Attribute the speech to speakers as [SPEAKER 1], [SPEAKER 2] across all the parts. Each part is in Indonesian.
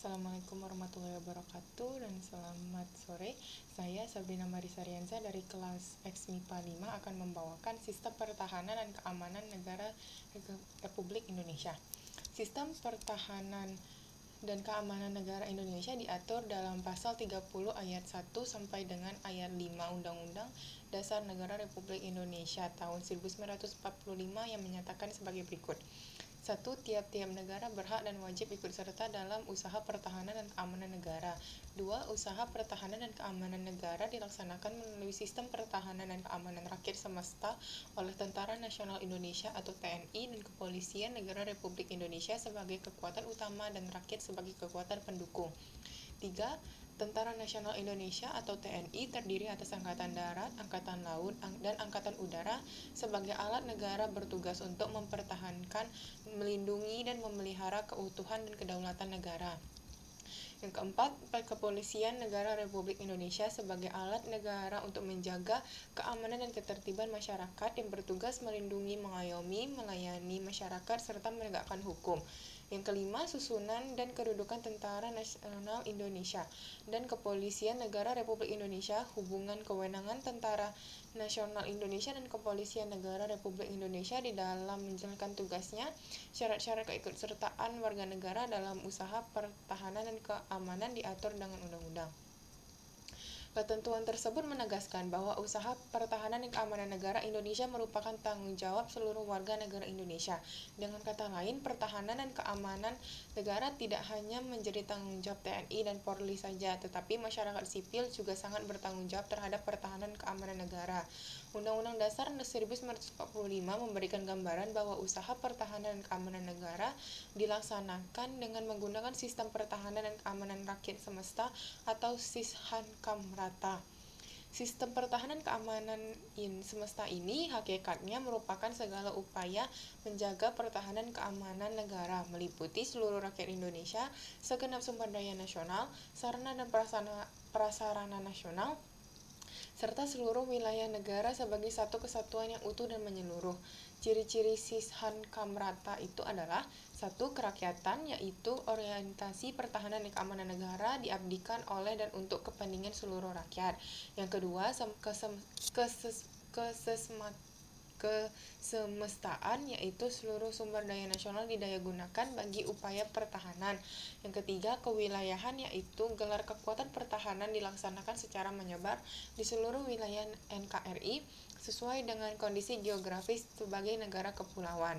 [SPEAKER 1] Assalamualaikum warahmatullahi wabarakatuh dan selamat sore. Saya Sabrina Marisa Rianza dari kelas X MIPA 5 akan membawakan Sistem Pertahanan dan Keamanan Negara Republik Indonesia. Sistem Pertahanan dan Keamanan Negara Indonesia diatur dalam pasal 30 ayat 1 sampai dengan ayat 5 Undang-Undang Dasar Negara Republik Indonesia tahun 1945 yang menyatakan sebagai berikut. 1. Tiap-tiap negara berhak dan wajib ikut serta dalam usaha pertahanan dan keamanan negara. 2. Usaha pertahanan dan keamanan negara dilaksanakan melalui sistem pertahanan dan keamanan rakyat semesta oleh Tentara Nasional Indonesia atau TNI dan Kepolisian Negara Republik Indonesia sebagai kekuatan utama dan rakyat sebagai kekuatan pendukung. 3. Tentara Nasional Indonesia atau TNI terdiri atas Angkatan Darat, Angkatan Laut, dan Angkatan Udara sebagai alat negara bertugas untuk mempertahankan, melindungi, dan memelihara keutuhan dan kedaulatan negara. Yang keempat, Kepolisian Negara Republik Indonesia sebagai alat negara untuk menjaga keamanan dan ketertiban masyarakat yang bertugas melindungi, mengayomi, melayani masyarakat, serta menegakkan hukum. Yang kelima, susunan dan kedudukan Tentara Nasional Indonesia dan Kepolisian Negara Republik Indonesia, hubungan kewenangan Tentara Nasional Indonesia dan Kepolisian Negara Republik Indonesia di dalam menjalankan tugasnya, syarat-syarat keikutsertaan warga negara dalam usaha pertahanan dan keamanan diatur dengan undang-undang. Ketentuan tersebut menegaskan bahwa usaha pertahanan dan keamanan negara Indonesia merupakan tanggung jawab seluruh warga negara Indonesia. Dengan kata lain, pertahanan dan keamanan negara tidak hanya menjadi tanggung jawab TNI dan Polri saja, tetapi masyarakat sipil juga sangat bertanggung jawab terhadap pertahanan dan keamanan negara. Undang-Undang Dasar 1945 memberikan gambaran bahwa usaha pertahanan dan keamanan negara dilaksanakan dengan menggunakan sistem pertahanan dan keamanan rakyat semesta atau SISHANKAMRATA. Sistem pertahanan keamanan semesta ini hakikatnya merupakan segala upaya menjaga pertahanan keamanan negara, meliputi seluruh rakyat Indonesia, segenap sumber daya nasional, sarana dan prasarana nasional, serta seluruh wilayah negara sebagai satu kesatuan yang utuh dan menyeluruh. Ciri-ciri SISHANKAMRATA itu adalah 1. Kerakyatan, yaitu orientasi pertahanan dan keamanan negara diabdikan oleh dan untuk kepentingan seluruh rakyat. Yang kedua, kesemestaan, yaitu seluruh sumber daya nasional didayagunakan bagi upaya pertahanan. Yang ketiga, kewilayahan, yaitu gelar kekuatan pertahanan dilaksanakan secara menyebar di seluruh wilayah NKRI sesuai dengan kondisi geografis sebagai negara kepulauan.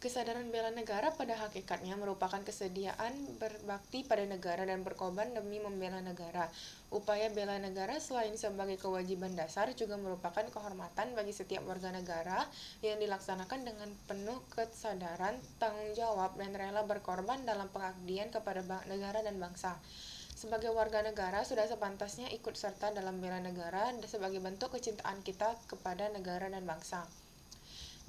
[SPEAKER 1] Kesadaran bela negara pada hakikatnya merupakan kesediaan berbakti pada negara dan berkorban demi membela negara. Upaya bela negara selain sebagai kewajiban dasar juga merupakan kehormatan bagi setiap warga negara yang dilaksanakan dengan penuh kesadaran, tanggung jawab, dan rela berkorban dalam pengabdian kepada negara dan bangsa. Sebagai warga negara, sudah sepantasnya ikut serta dalam bela negara sebagai bentuk kecintaan kita kepada negara dan bangsa.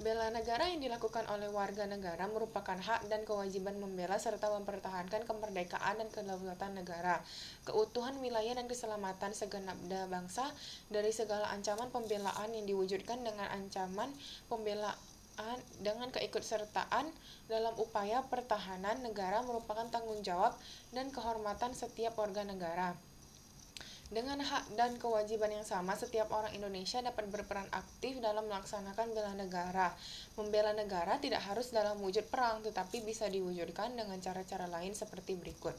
[SPEAKER 1] Bela negara yang dilakukan oleh warga negara merupakan hak dan kewajiban membela serta mempertahankan kemerdekaan dan kedaulatan negara, keutuhan wilayah dan keselamatan segenap bangsa dari segala ancaman pembelaan yang diwujudkan dengan ancaman pembelaan dengan keikutsertaan dalam upaya pertahanan negara merupakan tanggung jawab dan kehormatan setiap warga negara. Dengan hak dan kewajiban yang sama, setiap orang Indonesia dapat berperan aktif dalam melaksanakan bela negara. Membela negara tidak harus dalam wujud perang, tetapi bisa diwujudkan dengan cara-cara lain seperti berikut.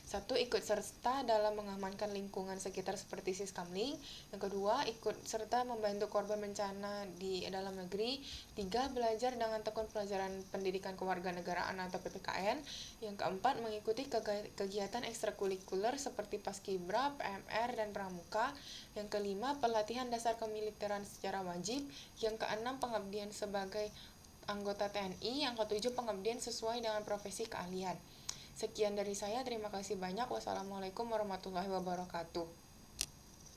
[SPEAKER 1] 1. Ikut serta dalam mengamankan lingkungan sekitar seperti Siskamling. Yang kedua, ikut serta membantu korban bencana di dalam negeri. 3. Belajar dengan tekun pelajaran pendidikan kewarganegaraan atau PPKN. Yang keempat, mengikuti kegiatan ekstrakurikuler seperti Paskibra, PMR, dan Pramuka. Yang kelima, pelatihan dasar kemiliteran secara wajib. Yang keenam, pengabdian sebagai anggota TNI. Yang ketujuh, pengabdian sesuai dengan profesi keahlian. Sekian dari saya, terima kasih banyak. Wassalamualaikum warahmatullahi wabarakatuh.